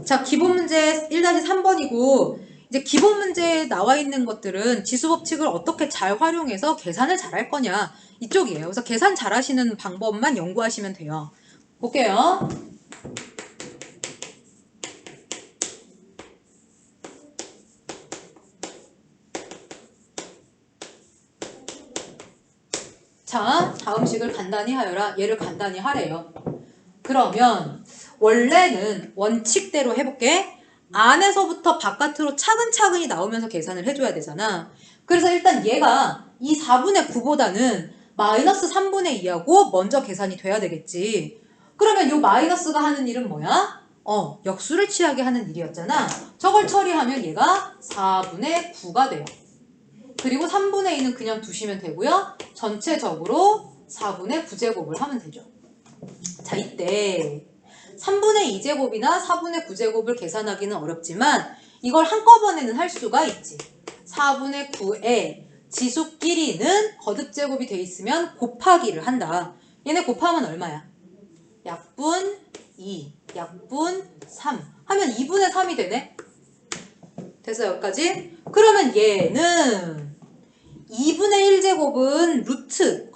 자, 기본 문제 1-3번이고 이제 기본 문제에 나와 있는 것들은 지수법칙을 어떻게 잘 활용해서 계산을 잘 할 거냐 이쪽이에요. 그래서 계산 잘 하시는 방법만 연구하시면 돼요. 볼게요. 자, 다음 식을 간단히 하여라. 얘를 간단히 하래요. 그러면 원래는 원칙대로 해볼게. 안에서부터 바깥으로 차근차근히 나오면서 계산을 해줘야 되잖아. 그래서 일단 얘가 이 4분의 9보다는 마이너스 3분의 2하고 먼저 계산이 돼야 되겠지. 그러면 요 마이너스가 하는 일은 뭐야? 역수를 취하게 하는 일이었잖아. 저걸 처리하면 얘가 4분의 9가 돼요. 그리고 3분의 2는 그냥 두시면 되고요. 전체적으로 4분의 9제곱을 하면 되죠. 자, 이때 3분의 2제곱이나 4분의 9제곱을 계산하기는 어렵지만 이걸 한꺼번에는 할 수가 있지. 4분의 9에 지수끼리는 거듭제곱이 돼 있으면 곱하기를 한다. 얘네 곱하면 얼마야? 약분 2, 약분 3 하면 2분의 3이 되네. 됐어, 여기까지? 그러면 얘는 2분의 1제곱은 루트,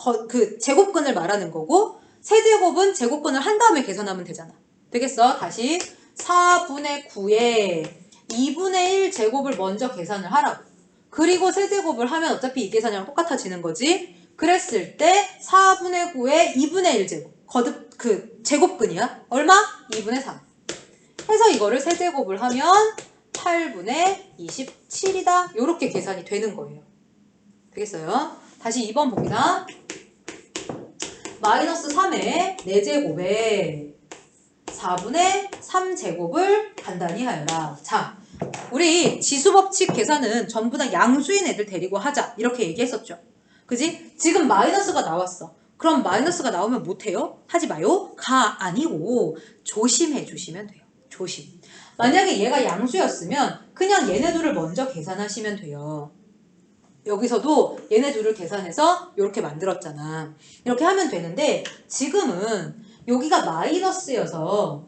제곱근을 말하는 거고 세제곱은 제곱근을 한 다음에 계산하면 되잖아. 되겠어? 다시 4분의 9에 2분의 1제곱을 먼저 계산을 하라고. 그리고 세제곱을 하면 어차피 이 계산이랑 똑같아지는 거지. 그랬을 때 4분의 9에 2분의 1제곱 제곱근이야. 얼마? 2분의 3. 해서 이거를 세제곱을 하면 8분의 27이다. 요렇게 계산이 되는 거예요. 되겠어요? 다시 2번 봅니다. 마이너스 3의 4제곱에 4분의 3제곱을 간단히 하여라. 자, 우리 지수법칙 계산은 전부 다 양수인 애들 데리고 하자. 이렇게 얘기했었죠. 그지? 지금 마이너스가 나왔어. 그럼 마이너스가 나오면 못해요? 하지 마요. 가 아니고 조심해 주시면 돼요. 조심. 만약에 얘가 양수였으면 그냥 얘네 둘을 먼저 계산하시면 돼요. 여기서도 얘네 둘을 계산해서 이렇게 만들었잖아. 이렇게 하면 되는데 지금은 여기가 마이너스여서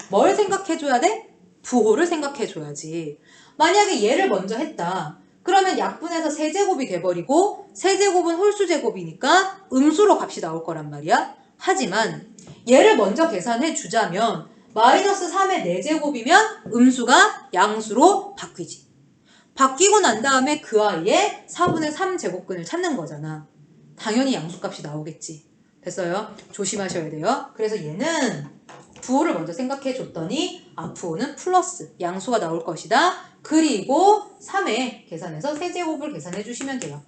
뭘 생각해줘야 돼? 부호를 생각해줘야지. 만약에 얘를 먼저 했다. 그러면 약분해서 세제곱이 돼버리고 세제곱은 홀수제곱이니까 음수로 값이 나올 거란 말이야. 하지만 얘를 먼저 계산해주자면 마이너스 3의 4제곱이면 음수가 양수로 바뀌지. 바뀌고 난 다음에 그 아이의 4분의 3제곱근을 찾는 거잖아. 당연히 양수값이 나오겠지. 됐어요? 조심하셔야 돼요. 그래서 얘는 부호를 먼저 생각해 줬더니 부호는 플러스 양수가 나올 것이다. 그리고 3에 계산해서 세제곱을 계산해 주시면 돼요.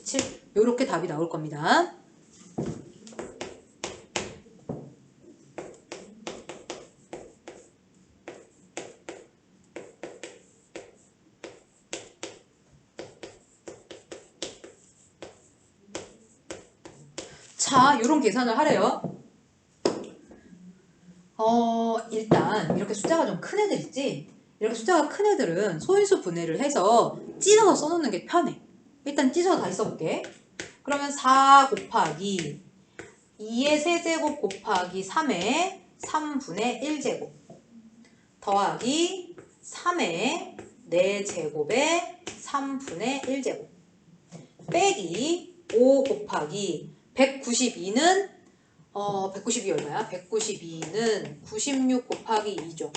27. 요렇게 답이 나올 겁니다. 자, 요런 계산을 하래요. 일단 이렇게 숫자가 좀 큰 애들 있지? 이렇게 숫자가 큰 애들은 소인수 분해를 해서 찢어서 써놓는 게 편해. 일단 찢어서 다시 써볼게. 그러면 4 곱하기 2의 세제곱 곱하기 3의 3분의 1제곱 더하기 3의 4제곱의 3분의 1제곱 빼기 5 곱하기 192는 192 얼마야? 192는 96 곱하기 2죠.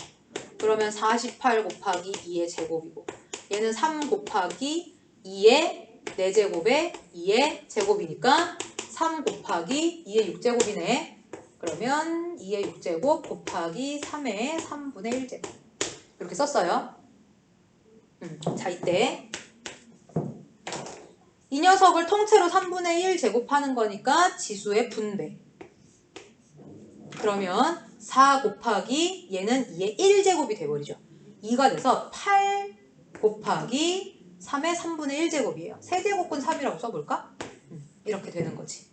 그러면 48 곱하기 2의 제곱이고 얘는 3 곱하기 2의 4제곱에 2의 제곱이니까 3 곱하기 2의 6제곱이네. 그러면 2의 6제곱 곱하기 3의 3분의 1제곱 이렇게 썼어요. 자, 이때 이 녀석을 통째로 3분의 1 제곱하는 거니까 지수의 분배. 그러면 4 곱하기 얘는 2의 1제곱이 돼버리죠. 2가 돼서 8 곱하기 3의 3분의 1제곱이에요. 세제곱근 3이라고 써볼까? 이렇게 되는 거지.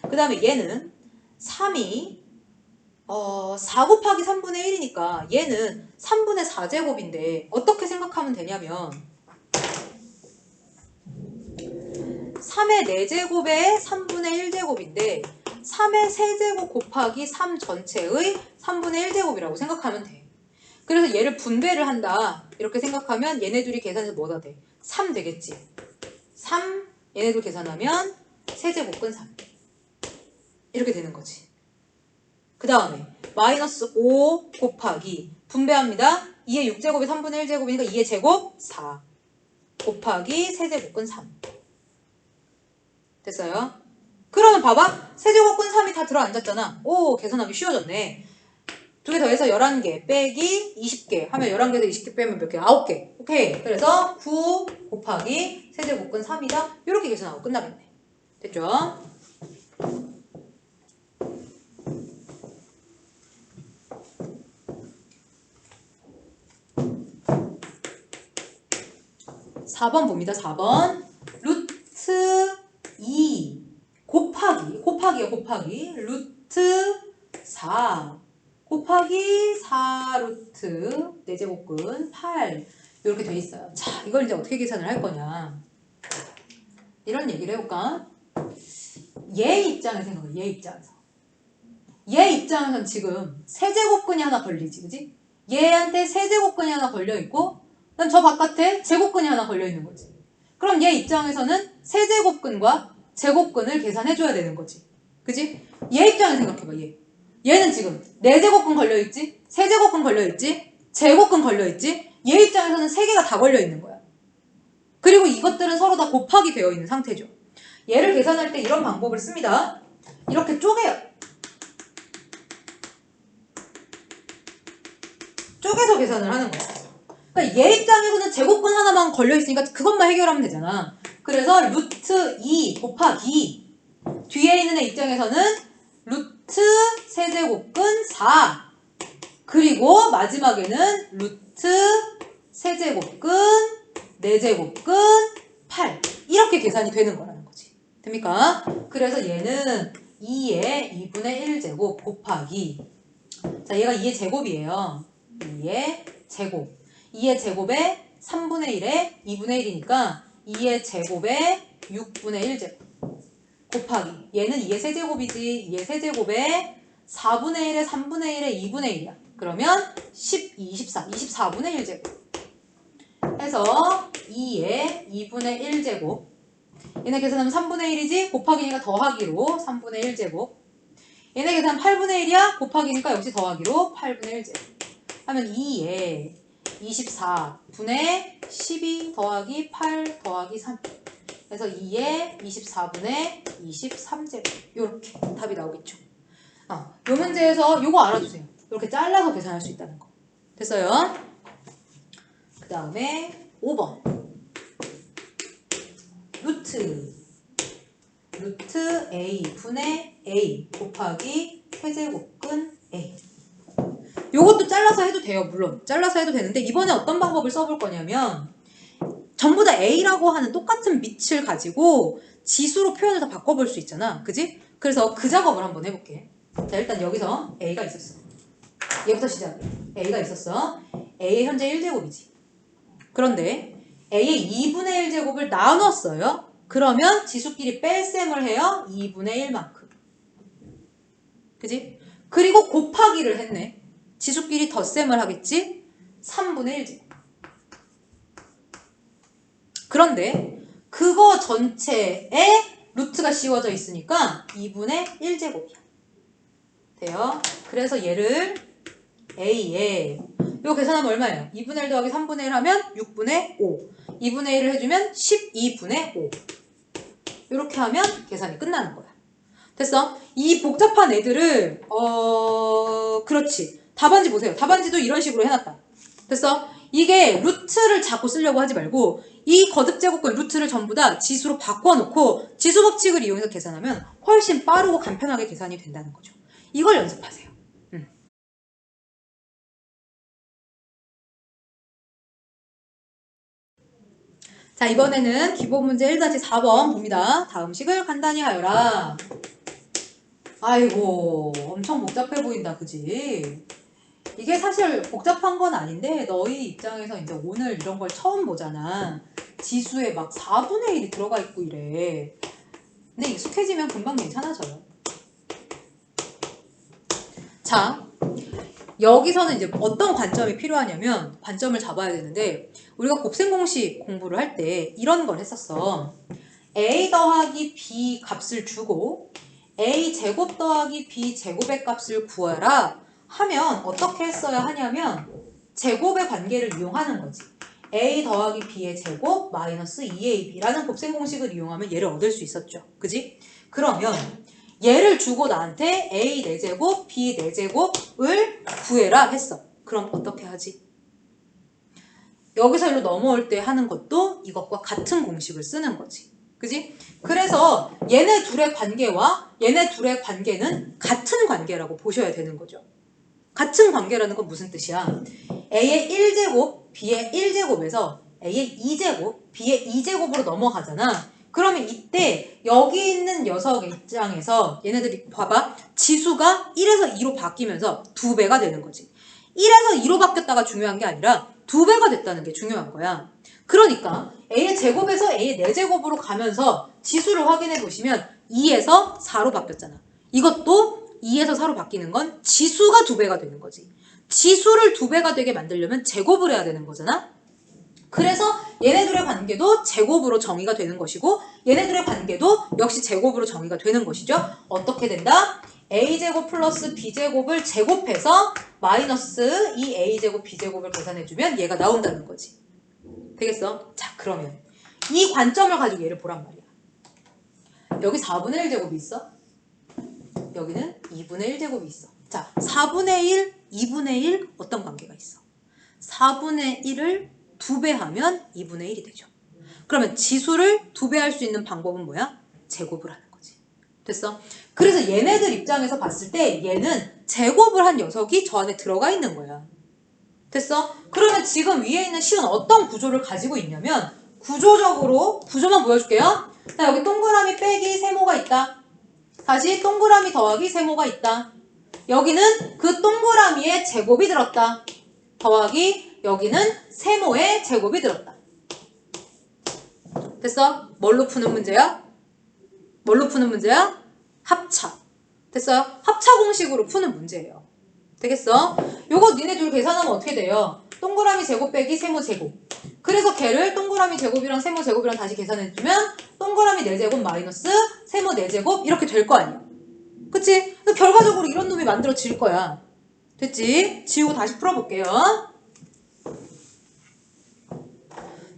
그 다음에 얘는 3이 4 곱하기 3분의 1이니까 얘는 3분의 4제곱인데 어떻게 생각하면 되냐면 3의 4제곱의 3분의 1제곱인데 3의 세제곱 곱하기 3 전체의 3분의 1제곱이라고 생각하면 돼. 그래서 얘를 분배를 한다. 이렇게 생각하면 얘네 둘이 계산해서 뭐가 돼? 3 되겠지. 3 얘네들 계산하면 세제곱근 3 이렇게 되는 거지. 그 다음에 마이너스 5 곱하기 분배합니다. 2의 6제곱이 3분의 1제곱이니까 2의 제곱 4 곱하기 세제곱근 3 됐어요? 그러면 봐봐. 세제곱근 3이 다 들어앉았잖아. 오, 계산하기 쉬워졌네. 두 개 더해서 11개 빼기 20개 하면 11개에서 20개 빼면 몇 개? 9개. 오케이. 그래서 9 곱하기 세제곱근 3이다. 이렇게 계산하고 끝나겠네. 됐죠? (4번) 봅니다. 4번 루트 2 곱하기 루트 4 곱하기 4 루트 4제곱근 8 이렇게 돼 있어요. 자, 이걸 이제 어떻게 계산을 할 거냐. 이런 얘기를 해볼까? 얘 입장에서 생각해. 얘 입장에서는 지금 세제곱근이 하나 걸리지, 그지? 얘한테 세제곱근이 하나 걸려있고 그럼 저 바깥에 제곱근이 하나 걸려있는 거지. 그럼 얘 입장에서는 세제곱근과 제곱근을 계산해줘야 되는 거지. 그지? 얘 입장에서 생각해봐, 얘는 지금 4제곱근 걸려있지? 세제곱근 걸려있지? 제곱근 걸려있지? 얘 입장에서는 3개가 다 걸려있는 거야. 그리고 이것들은 서로 다 곱하기 되어 있는 상태죠. 얘를 계산할 때 이런 방법을 씁니다. 이렇게 쪼개요. 쪼개서 계산을 하는 거야. 그러니까 얘 입장에서는 제곱근 하나만 걸려있으니까 그것만 해결하면 되잖아. 그래서 루트 2 곱하기 뒤에 있는 애 입장에서는 루트 세제곱근 4 그리고 마지막에는 루트 세제곱근 4제곱근 8 이렇게 계산이 되는 거라는 거지. 됩니까? 그래서 얘는 2의 2분의 1제곱 곱하기 자 얘가 2의 제곱이에요. 2의 제곱 2의 제곱에 3분의 1에 2분의 1이니까 2의 제곱에 6분의 1제곱 곱하기 얘는 2의 세제곱이지 2의 세제곱에 4분의 1에 3분의 1에 2분의 1이야. 그러면 12, 24, 24분의 1제곱 해서 2의 2분의 1제곱 얘네 계산하면 3분의 1이지 곱하기니까 더하기로 3분의 1제곱 얘네 계산 8분의 1이야 곱하기니까 역시 더하기로 8분의 1제곱 하면 2의 24분의 12 더하기 8 더하기 3 그래서 2의 24분의 23제곱 이렇게 답이 나오겠죠. 요 문제에서 요거 알아주세요. 이렇게 잘라서 계산할 수 있다는 거. 됐어요? 그 다음에 5번 루트 A 분의 A 곱하기 세제곱근 A 요것도 잘라서 해도 돼요. 물론 잘라서 해도 되는데 이번에 어떤 방법을 써볼 거냐면 전부 다 A라고 하는 똑같은 밑을 가지고 지수로 표현을 다 바꿔볼 수 있잖아. 그지? 그래서 그 작업을 한번 해볼게. 자 일단 여기서 A가 있었어. 얘부터 시작해. A가 있었어. A의 현재 1제곱이지. 그런데 A의 2분의 1제곱을 나눴어요. 그러면 지수끼리 뺄셈을 해요. 2분의 1만큼. 그지? 그리고 곱하기를 했네. 지수끼리 덧셈을 하겠지? 3분의 1제곱. 그런데 그거 전체에 루트가 씌워져 있으니까 2분의 1제곱이야. 돼요? 그래서 얘를 A에 이거 계산하면 얼마예요? 2분의 1 더하기 3분의 1 하면 6분의 5 2분의 1을 해주면 12분의 5 이렇게 하면 계산이 끝나는 거야. 됐어? 이 복잡한 애들을 그렇지. 답안지 보세요. 답안지도 이런 식으로 해놨다. 됐어? 이게 루트를 자꾸 쓰려고 하지 말고 이 거듭제곱근 루트를 전부 다 지수로 바꿔놓고 지수 법칙을 이용해서 계산하면 훨씬 빠르고 간편하게 계산이 된다는 거죠. 이걸 연습하세요. 자 이번에는 기본 문제 1-4번 봅니다. 다음 식을 간단히 하여라. 아이고 엄청 복잡해 보인다 그지? 이게 사실 복잡한 건 아닌데 너희 입장에서 이제 오늘 이런 걸 처음 보잖아. 지수에 막 4분의 1이 들어가 있고 이래. 근데 익숙해지면 금방 괜찮아져요. 자 여기서는 이제 어떤 관점이 필요하냐면 관점을 잡아야 되는데 우리가 곱셈 공식 공부를 할 때 이런 걸 했었어. a 더하기 b 값을 주고 a 제곱 더하기 b 제곱의 값을 구하라 하면 어떻게 했어야 하냐면 제곱의 관계를 이용하는 거지. a 더하기 b의 제곱 마이너스 2ab라는 곱셈 공식을 이용하면 얘를 얻을 수 있었죠. 그지? 그러면 얘를 주고 나한테 a 4제곱, b 4제곱을 구해라 했어. 그럼 어떻게 하지? 여기서 일로 넘어올 때 하는 것도 이것과 같은 공식을 쓰는 거지. 그지? 그래서 얘네 둘의 관계와 얘네 둘의 관계는 같은 관계라고 보셔야 되는 거죠. 같은 관계라는 건 무슨 뜻이야? a의 1제곱, b의 1제곱에서 a의 2제곱, b의 2제곱으로 넘어가잖아. 그러면 이때 여기 있는 녀석의 입장에서 얘네들이 봐봐. 지수가 1에서 2로 바뀌면서 2배가 되는 거지. 1에서 2로 바뀌었다가 중요한 게 아니라 2배가 됐다는 게 중요한 거야. 그러니까 a의 제곱에서 a의 4제곱으로 가면서 지수를 확인해 보시면 2에서 4로 바뀌었잖아. 이것도 2에서 4로 바뀌는 건 지수가 2배가 되는 거지. 지수를 2배가 되게 만들려면 제곱을 해야 되는 거잖아. 그래서 얘네들의 관계도 제곱으로 정의가 되는 것이고 얘네들의 관계도 역시 제곱으로 정의가 되는 것이죠. 어떻게 된다? a제곱 플러스 b제곱을 제곱해서 마이너스 2a제곱 b제곱을 계산해주면 얘가 나온다는 거지. 되겠어? 자, 그러면 이 관점을 가지고 얘를 보란 말이야. 여기 4분의 1제곱이 있어. 여기는 2분의 1제곱이 있어. 자, 4분의 1, 2분의 1 어떤 관계가 있어? 4분의 1을 2배하면 2분의 1이 되죠. 그러면 지수를 2배할 수 있는 방법은 뭐야? 제곱을 하는 거지. 됐어? 그래서 얘네들 입장에서 봤을 때 얘는 제곱을 한 녀석이 저 안에 들어가 있는 거야. 됐어? 그러면 지금 위에 있는 식은 어떤 구조를 가지고 있냐면 구조적으로 구조만 보여줄게요. 자, 여기 동그라미 빼기 세모가 있다. 다시 동그라미 더하기 세모가 있다. 여기는 그 동그라미에 제곱이 들었다. 더하기 여기는 세모의 제곱이 들었다. 됐어? 뭘로 푸는 문제야? 뭘로 푸는 문제야? 합차. 됐어요? 합차 공식으로 푸는 문제예요. 되겠어? 요거 니네 둘 계산하면 어떻게 돼요? 동그라미 제곱 빼기 세모 제곱. 그래서 걔를 동그라미 제곱이랑 세모 제곱이랑 다시 계산해주면 동그라미 4제곱 마이너스 세모 4제곱 이렇게 될 거 아니야. 그치? 결과적으로 이런 놈이 만들어질 거야. 됐지? 지우고 다시 풀어볼게요.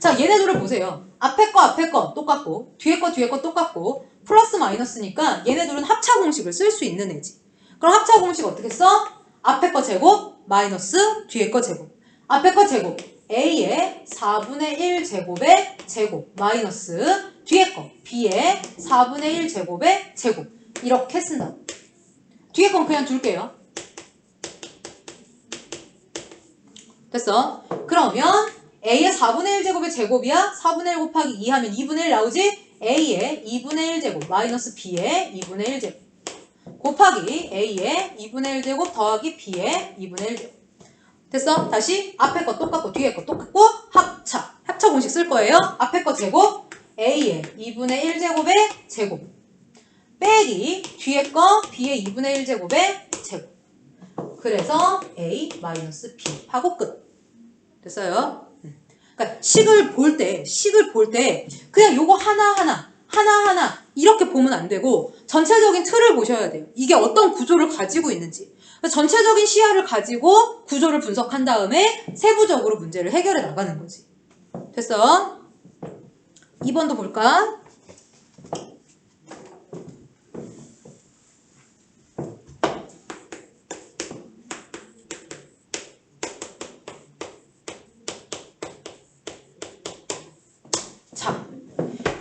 자, 얘네들을 보세요. 앞에 거 똑같고 뒤에 거 똑같고 플러스 마이너스니까 얘네들은 합차 공식을 쓸 수 있는 애지. 그럼 합차 공식 어떻게 써? 앞에 거 제곱 마이너스 뒤에 거 제곱. 앞에 거 제곱 a의 4분의 1 제곱의 제곱 마이너스 뒤에 거 b의 4분의 1 제곱의 제곱. 이렇게 쓴다. 뒤에 건 그냥 둘게요. 됐어? 그러면 a의 4분의 1제곱의 제곱이야. 4분의 1 곱하기 2 하면 2분의 1 나오지? a의 2분의 1제곱 마이너스 b의 2분의 1제곱 곱하기 a의 2분의 1제곱 더하기 b의 2분의 1제곱. 됐어? 다시 앞에 거 똑같고 뒤에 거 똑같고 합차. 합차 공식 쓸 거예요. 앞에 거 제곱 a의 2분의 1제곱의 제곱 빼기 뒤에 거 b의 2분의 1제곱의 제곱. 그래서 a 마이너스 b 하고 끝. 됐어요? 그러니까 식을 볼 때 그냥 요거 하나하나 이렇게 보면 안 되고 전체적인 틀을 보셔야 돼요. 이게 어떤 구조를 가지고 있는지. 전체적인 시야를 가지고 구조를 분석한 다음에 세부적으로 문제를 해결해 나가는 거지. 됐어? 2번도 볼까?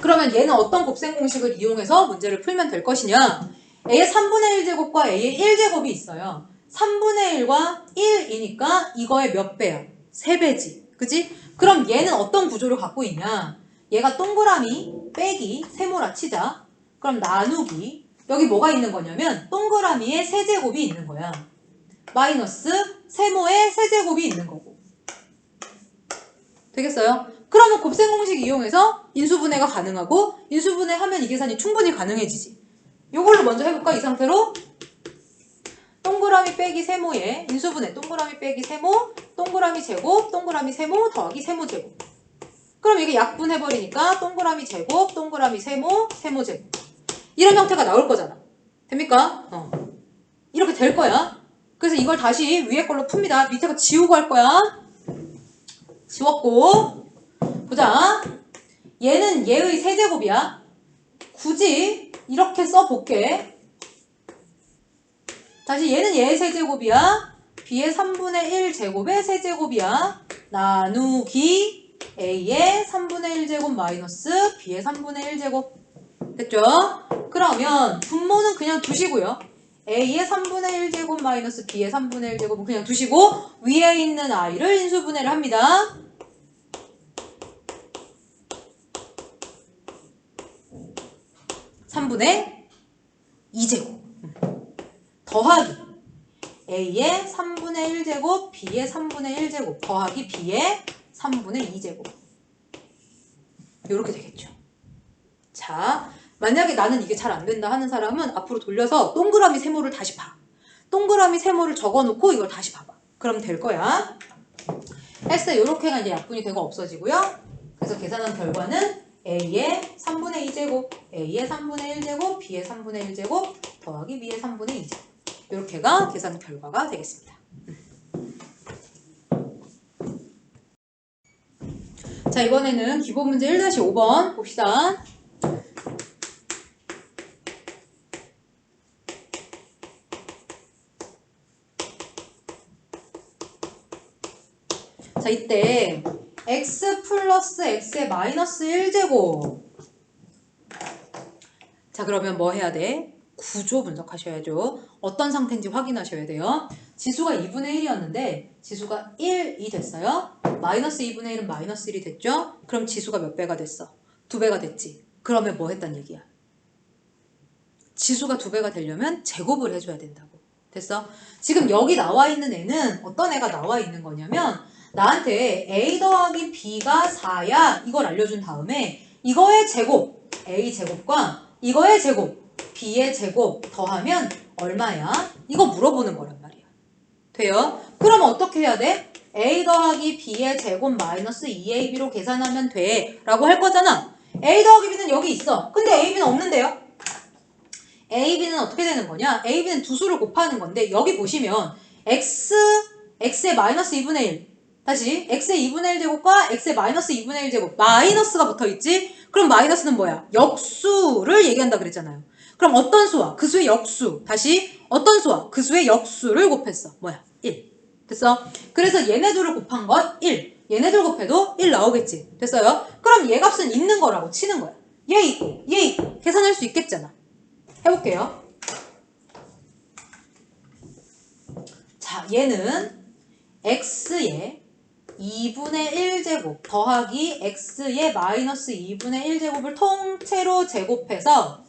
그러면 얘는 어떤 곱셈 공식을 이용해서 문제를 풀면 될 것이냐? a의 3분의 1제곱과 a의 1제곱이 있어요. 3분의 1과 1이니까 이거의 몇 배야? 3배지. 그치? 그럼 얘는 어떤 구조를 갖고 있냐? 얘가 동그라미 빼기 세모라 치자. 그럼 나누기 여기 뭐가 있는 거냐면 동그라미에 세제곱이 있는 거야. 마이너스 세모에 세제곱이 있는 거고. 되겠어요? 그러면 곱셈 공식 이용해서 인수분해가 가능하고 인수분해하면 이 계산이 충분히 가능해지지. 이걸로 먼저 해볼까? 이 상태로 동그라미 빼기 세모에 인수분해 동그라미 빼기 세모 동그라미 제곱 동그라미 세모 더하기 세모 제곱. 그럼 이게 약분해버리니까 동그라미 제곱 동그라미 세모 세모 제곱. 이런 형태가 나올 거잖아. 됩니까? 이렇게 될 거야. 그래서 이걸 다시 위에 걸로 풉니다. 밑에 거 지우고 할 거야. 지웠고 보자. 얘는 얘의 세제곱이야. 굳이 이렇게 써볼게. 다시 얘는 얘의 세제곱이야. b의 3분의 1 제곱의 세제곱이야. 나누기 a의 3분의 1제곱 마이너스 b의 3분의 1제곱. 됐죠? 그러면 분모는 그냥 두시고요. a의 3분의 1제곱 마이너스 b의 3분의 1제곱은 그냥 두시고 위에 있는 i를 인수분해를 합니다. (3분의 2제곱) 더하기 a의 3분의 1제곱 b의 3분의 1제곱 더하기 b의 3분의 2제곱. 이렇게 되겠죠. 자, 만약에 나는 이게 잘 안 된다 하는 사람은 앞으로 돌려서 동그라미 세모를 다시 봐. 동그라미 세모를 적어놓고 이걸 다시 봐봐. 그럼 될 거야. 했을 때 이렇게가 이제 약분이 되고 없어지고요. 그래서 계산한 결과는 a의 3분의 2제곱, a의 3분의 1제곱, b의 3분의 1제곱 더하기 b의 3분의 2제곱. 이렇게가 계산 결과가 되겠습니다. 자, 이번에는 기본 문제 1-5번 봅시다. 자, 이때 x 플러스 x의 마이너스 1제곱. 자, 그러면 뭐 해야 돼? 구조 분석하셔야죠. 어떤 상태인지 확인하셔야 돼요. 지수가 2분의 1이었는데 지수가 1이 됐어요. 마이너스 2분의 1은 마이너스 1이 됐죠? 그럼 지수가 몇 배가 됐어? 2배가 됐지. 그러면 뭐 했단 얘기야? 지수가 2배가 되려면 제곱을 해줘야 된다고. 됐어? 지금 여기 나와 있는 애는 어떤 애가 나와 있는 거냐면 나한테 a 더하기 b가 4야 이걸 알려준 다음에 이거의 제곱 a 제곱과 이거의 제곱 b의 제곱 더하면 얼마야? 이거 물어보는 거란 말이야. 돼요? 그럼 어떻게 해야 돼? a 더하기 b의 제곱 마이너스 2ab로 계산하면 돼 라고 할 거잖아. a 더하기 b는 여기 있어. 근데 ab는 없는데요? ab는 어떻게 되는 거냐? ab는 두 수를 곱하는 건데 여기 보시면 x의 마이너스 2분의 1 다시 x의 2분의 1제곱과 x의 마이너스 2분의 1제곱 마이너스가 붙어있지? 그럼 마이너스는 뭐야? 역수를 얘기한다 그랬잖아요. 그럼 어떤 수와 그 수의 역수 다시 어떤 수와 그 수의 역수를 곱했어. 뭐야? 1. 됐어? 그래서 얘네 둘을 곱한 건 1. 얘네 둘 곱해도 1 나오겠지. 됐어요? 그럼 얘 값은 있는 거라고 치는 거야. 얘 있고 얘 있고 계산할 수 있겠잖아. 해볼게요. 자, 얘는 x의 2분의 1제곱 더하기 x의 마이너스 2분의 1제곱을 통째로 제곱해서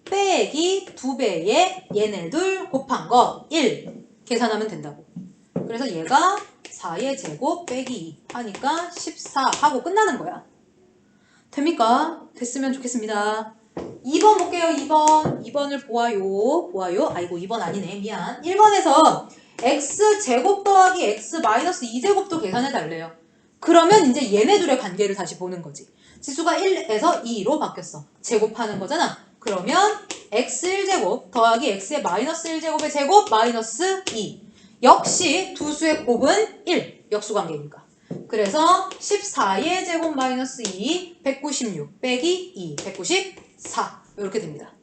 빼기 2배의 얘네들 곱한 거 1 계산하면 된다고. 그래서 얘가 4의 제곱 빼기 2 하니까 14 하고 끝나는 거야. 됩니까? 됐으면 좋겠습니다. 2번 볼게요. 2번을 보아요. 아이고 2번 아니네. 미안. 1번에서 x제곱 더하기 x 마이너스 2제곱도 계산해 달래요. 그러면 이제 얘네 둘의 관계를 다시 보는 거지. 지수가 1에서 2로 바뀌었어. 제곱하는 거잖아. 그러면 x1제곱 더하기 x의 마이너스 1제곱의 제곱 마이너스 2. 역시 두 수의 곱은 1. 역수관계니까. 그래서 14의 제곱 마이너스 2, 196 빼기 2, 194 이렇게 됩니다.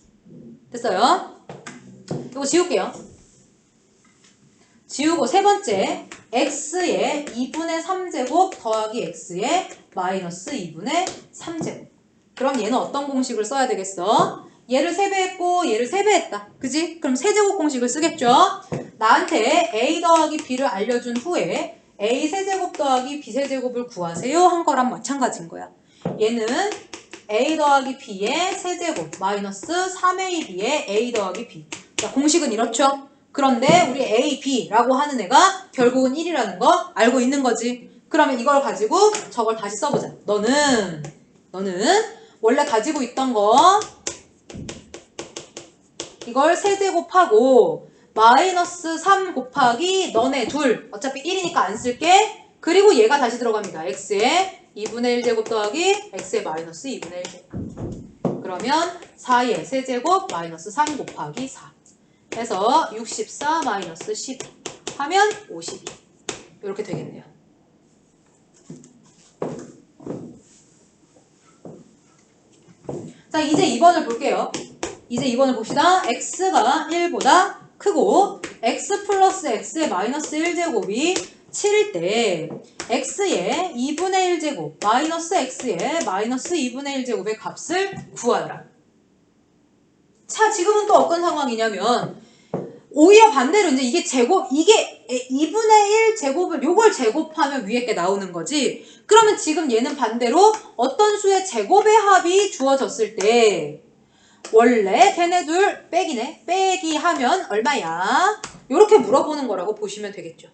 됐어요? 이거 지울게요. 지우고 세 번째 x의 2분의 3제곱 더하기 x의 마이너스 2분의 3제곱. 그럼 얘는 어떤 공식을 써야 되겠어? 얘를 3배 했고 얘를 3배 했다. 그지? 그럼 세제곱 공식을 쓰겠죠? 나한테 a 더하기 b를 알려준 후에 a 세제곱 더하기 b 세제곱을 구하세요 한 거랑 마찬가지인 거야. 얘는 a 더하기 b의 세제곱 마이너스 3ab의 a 더하기 b. 자, 공식은 이렇죠? 그런데 우리 a, b라고 하는 애가 결국은 1이라는 거 알고 있는 거지. 그러면 이걸 가지고 저걸 다시 써보자. 너는 원래 가지고 있던 거 이걸 세제곱하고 마이너스 3 곱하기 너네 둘. 어차피 1이니까 안 쓸게. 그리고 얘가 다시 들어갑니다. x의 2분의 1제곱 더하기 x의 마이너스 2분의 1제곱. 그러면 4의 세제곱 마이너스 3 곱하기 4 해서 64 마이너스 10 하면 52. 이렇게 되겠네요. 자, 이제 2번을 볼게요. 이제 2번을 봅시다. x가 1보다 크고 x 플러스 x의 마이너스 1제곱이 7일 때 x의 2분의 1제곱 마이너스 x의 마이너스 2분의 1제곱의 값을 구하여라. 자, 지금은 또 어떤 상황이냐면 오히려 반대로 이제 이게 2분의 1 제곱을 요걸 제곱하면 위에 게 나오는 거지. 그러면 지금 얘는 반대로 어떤 수의 제곱의 합이 주어졌을 때 원래 걔네 둘 빼기네. 빼기 하면 얼마야? 요렇게 물어보는 거라고 보시면 되겠죠.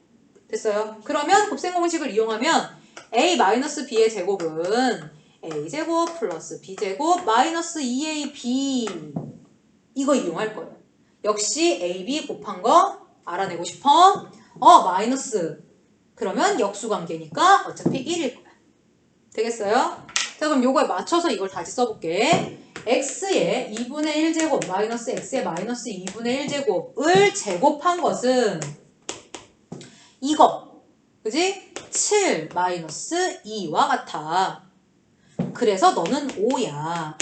됐어요? 그러면 곱셈 공식을 이용하면 a-b의 제곱은 a제곱 플러스 b제곱 마이너스 2ab 이거 이용할 거예요. 역시 ab 곱한 거 알아내고 싶어? 마이너스. 그러면 역수관계니까 어차피 1일 거야. 되겠어요? 자, 그럼 요거에 맞춰서 이걸 다시 써볼게. x의 2분의 1제곱 마이너스 x의 마이너스 2분의 1제곱을 제곱한 것은 이거. 그지? 7 마이너스 2와 같아. 그래서 너는 5야.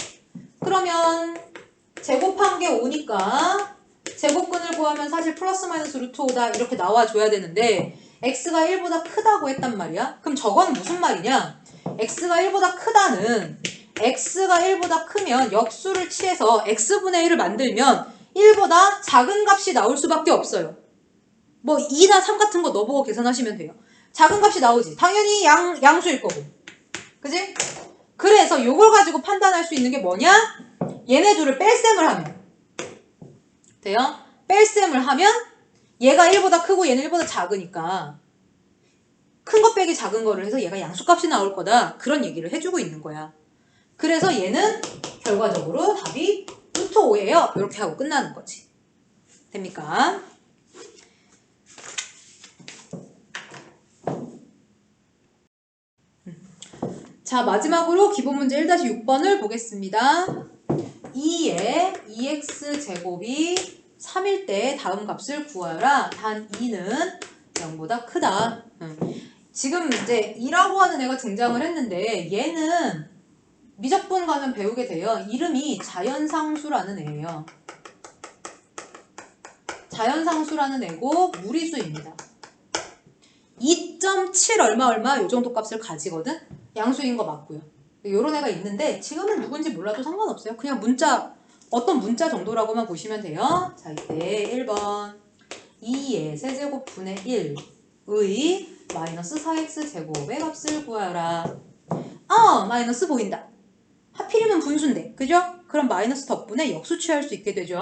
그러면 제곱한 게 5니까 제곱근을 구하면 사실 플러스 마이너스 루트 5다 이렇게 나와줘야 되는데 x가 1보다 크다고 했단 말이야. 그럼 저건 무슨 말이냐? x가 1보다 크다는 x가 1보다 크면 역수를 취해서 x분의 1을 만들면 1보다 작은 값이 나올 수밖에 없어요. 뭐 2나 3 같은 거 넣어보고 계산하시면 돼요. 작은 값이 나오지. 당연히 양수일 거고. 그지? 그래서 요걸 가지고 판단할 수 있는 게 뭐냐? 얘네 둘을 뺄셈을 하면 돼요? 뺄셈을 하면 얘가 1보다 크고 얘는 1보다 작으니까 큰 거 빼기 작은 거를 해서 얘가 양수값이 나올 거다. 그런 얘기를 해주고 있는 거야. 그래서 얘는 결과적으로 답이 루트 5예요. 이렇게 하고 끝나는 거지. 됩니까? 자, 마지막으로 기본 문제 1-6번을 보겠습니다. 2의 2x제곱이 3일 때 다음 값을 구하여라. 단 2는 0보다 크다. 지금 이제 2라고 하는 애가 등장을 했는데 얘는 미적분 가면 배우게 돼요. 이름이 자연상수라는 애예요. 자연상수라는 애고 무리수입니다. 2.7 얼마 요 정도 값을 가지거든? 양수인 거 맞고요. 요런 애가 있는데 지금은 누군지 몰라도 상관없어요. 그냥 문자, 어떤 문자 정도라고만 보시면 돼요. 자, 이때 1번 2의 세제곱 분의 1의 마이너스 4x제곱의 값을 구하여라. 마이너스 보인다. 하필이면 분수인데, 그죠? 그럼 마이너스 덕분에 역수 취할 수 있게 되죠.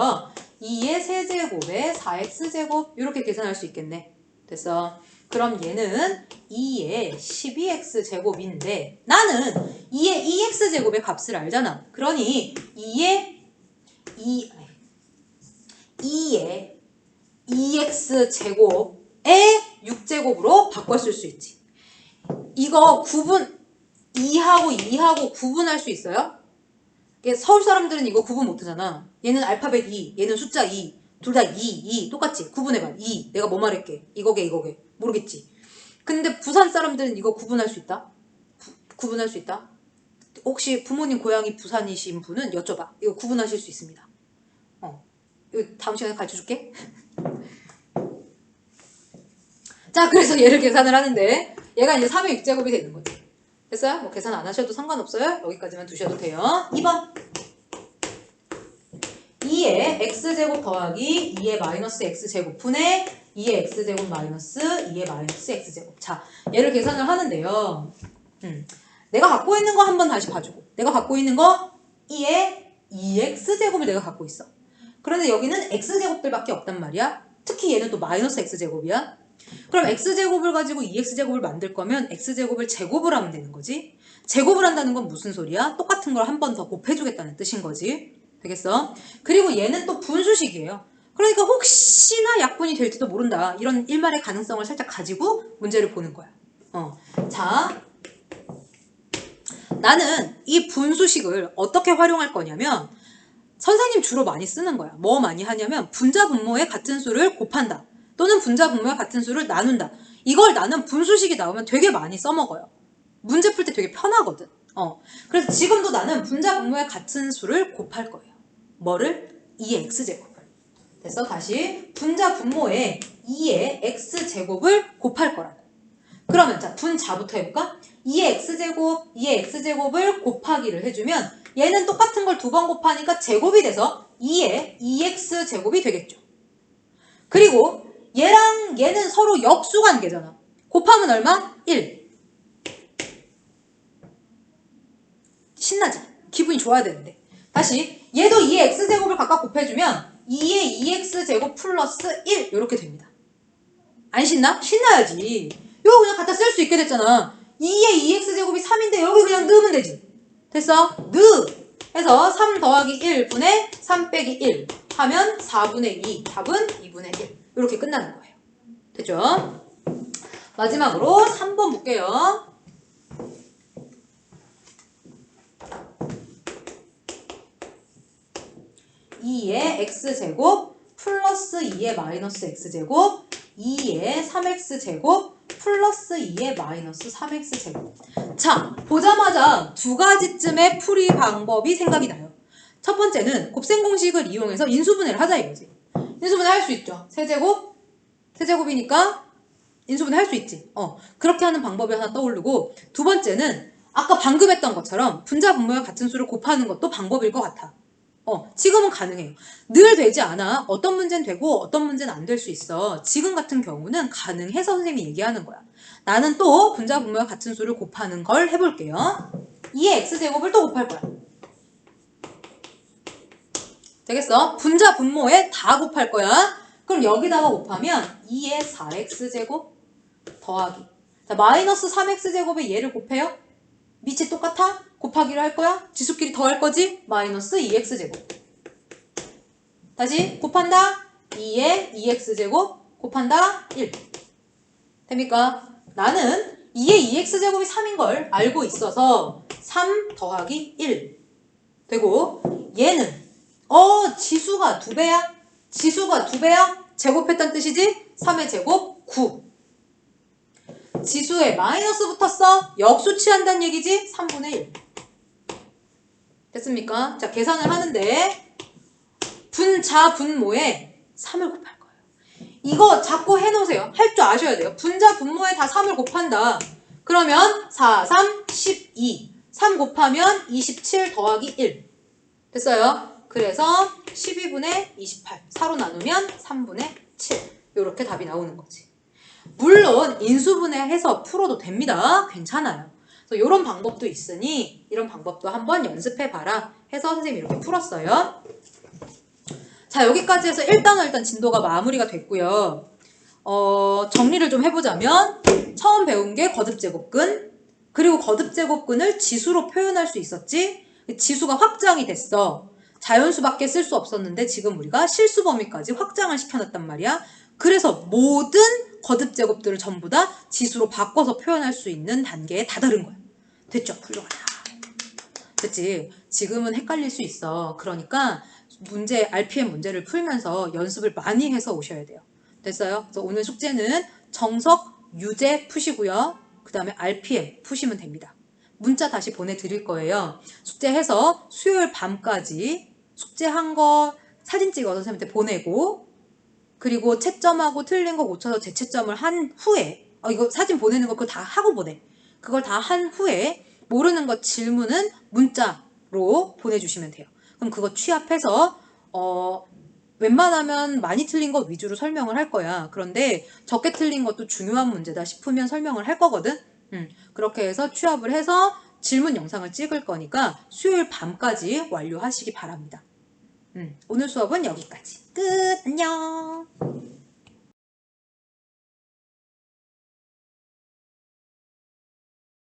2의 세제곱에 4x제곱 이렇게 계산할 수 있겠네. 됐어. 그럼 얘는 2의 12x제곱인데 나는 2의 2x제곱의 값을 알잖아. 그러니 2의 2x제곱의 6제곱으로 바꿔 쓸 수 있지. 이거 2하고 구분할 수 있어요? 서울 사람들은 이거 구분 못하잖아. 얘는 알파벳 2, 얘는 숫자 2. 둘 다 2 똑같지? 구분해봐. 2. 내가 뭐 말할게? 이거게. 모르겠지? 근데 부산 사람들은 이거 구분할 수 있다? 구분할 수 있다? 혹시 부모님 고향이 부산이신 분은 여쭤봐. 이거 구분하실 수 있습니다. 이거 다음 시간에 가르쳐줄게. 자, 그래서 얘를 계산을 하는데 얘가 이제 3의 6제곱이 되는 거지. 됐어요? 뭐 계산 안 하셔도 상관없어요. 여기까지만 두셔도 돼요. 2번 2의 x제곱 더하기 2의 마이너스 x제곱 분의 2의 x제곱 마이너스 2의 마이너스 x제곱. 자, 얘를 계산을 하는데요. 내가 갖고 있는 거 한번 다시 봐주고. 내가 갖고 있는 거 2의 2x제곱을 내가 갖고 있어. 그런데 여기는 x제곱들밖에 없단 말이야. 특히 얘는 또 마이너스 x제곱이야. 그럼 x제곱을 가지고 2x제곱을 만들 거면 x제곱을 제곱을 하면 되는 거지. 제곱을 한다는 건 무슨 소리야? 똑같은 걸 한 번 더 곱해주겠다는 뜻인 거지. 되겠어? 그리고 얘는 또 분수식이에요. 그러니까 혹시나 약분이 될지도 모른다. 이런 일말의 가능성을 살짝 가지고 문제를 보는 거야. 자, 나는 이 분수식을 어떻게 활용할 거냐면 선생님 주로 많이 쓰는 거야. 뭐 많이 하냐면 분자 분모의 같은 수를 곱한다. 또는 분자 분모의 같은 수를 나눈다. 이걸 나는 분수식이 나오면 되게 많이 써먹어요. 문제 풀 때 되게 편하거든. 그래서 지금도 나는 분자 분모의 같은 수를 곱할 거예요. 뭐를? 2의 x제곱을. 됐어? 다시 분자 분모의 2의 x제곱을 곱할 거라고. 그러면 자 분자부터 해볼까? 2의 x제곱, 2의 x제곱을 곱하기를 해주면 얘는 똑같은 걸 두 번 곱하니까 제곱이 돼서 2의 2x제곱이 되겠죠. 그리고 얘랑 얘는 서로 역수관계잖아. 곱하면 얼마? 1. 신나지? 기분이 좋아야 되는데. 다시 얘도 2의 x제곱을 각각 곱해주면 2의 2x제곱 플러스 1 이렇게 됩니다. 안 신나? 신나야지. 이거 그냥 갖다 쓸 수 있게 됐잖아. 2의 2x제곱이 3인데 여기 그냥 넣으면 되지. 됐어? 넣! 해서 3 더하기 1분의 3 빼기 1 하면 4분의 2. 답은 2분의 1. 이렇게 끝나는 거예요. 됐죠? 마지막으로 3번 볼게요. 2의 x제곱 플러스 2의 마이너스 x제곱 2의 3x제곱 플러스 2의 마이너스 3x제곱. 자, 보자마자 두 가지쯤의 풀이 방법이 생각이 나요. 첫 번째는 곱셈 공식을 이용해서 인수분해를 하자 이거지. 인수분해 할 수 있죠. 세제곱? 세제곱이니까 인수분해 할 수 있지. 그렇게 하는 방법이 하나 떠오르고, 두 번째는 아까 방금 했던 것처럼 분자 분모와 같은 수를 곱하는 것도 방법일 것 같아. 지금은 가능해요. 늘 되지 않아. 어떤 문제는 되고 어떤 문제는 안 될 수 있어. 지금 같은 경우는 가능해서 선생님이 얘기하는 거야. 나는 또 분자 분모와 같은 수를 곱하는 걸 해볼게요. 2의 x제곱을 또 곱할 거야. 되겠어? 분자 분모에 다 곱할 거야. 그럼 여기다가 곱하면 2의 4x제곱 더하기. 자, 마이너스 3x제곱에 얘를 곱해요. 밑이 똑같아? 곱하기를 할 거야? 지수끼리 더할 거지? 마이너스 2x제곱. 다시 곱한다. 2의 2x제곱 곱한다. 1. 됩니까? 나는 2의 2x제곱이 3인 걸 알고 있어서 3 더하기 1 되고, 얘는 지수가 2배야? 지수가 2배야? 제곱했단 뜻이지? 3의 제곱 9. 지수에 마이너스 붙었어? 역수치한다는 얘기지? 3분의 1. 됐습니까? 자, 계산을 하는데 분자 분모에 3을 곱할 거예요. 이거 자꾸 해놓으세요. 할 줄 아셔야 돼요. 분자 분모에 다 3을 곱한다. 그러면 4, 3, 12. 3 곱하면 27 더하기 1. 됐어요? 그래서 12분의 28. 4로 나누면 3분의 7. 이렇게 답이 나오는 거지. 물론 인수분해해서 풀어도 됩니다. 괜찮아요. 그래서 이런 방법도 있으니 이런 방법도 한번 연습해봐라 해서 선생님이 이렇게 풀었어요. 자, 여기까지 해서 일단 진도가 마무리가 됐고요. 정리를 좀 해보자면 처음 배운 게 거듭제곱근, 그리고 거듭제곱근을 지수로 표현할 수 있었지. 지수가 확장이 됐어. 자연수밖에 쓸 수 없었는데 지금 우리가 실수 범위까지 확장을 시켜놨단 말이야. 그래서 모든 거듭제곱들을 전부 다 지수로 바꿔서 표현할 수 있는 단계에 다다른 거야. 됐죠? 훌륭하다. 됐지? 지금은 헷갈릴 수 있어. 그러니까 문제, RPM 문제를 풀면서 연습을 많이 해서 오셔야 돼요. 됐어요? 그래서 오늘 숙제는 정석, 유제 푸시고요. 그 다음에 RPM 푸시면 됩니다. 문자 다시 보내드릴 거예요. 숙제해서 수요일 밤까지 숙제한 거 사진 찍어서 선생님한테 보내고, 그리고 채점하고 틀린 거 고쳐서 재채점을 한 후에, 이거 사진 보내는 거 그거 다 하고 보내. 그걸 다 한 후에 모르는 거 질문은 문자로 보내주시면 돼요. 그럼 그거 취합해서 웬만하면 많이 틀린 거 위주로 설명을 할 거야. 그런데 적게 틀린 것도 중요한 문제다 싶으면 설명을 할 거거든. 그렇게 해서 취합을 해서 질문 영상을 찍을 거니까 수요일 밤까지 완료하시기 바랍니다. 오늘 수업은 여기까지. 끝! 안녕!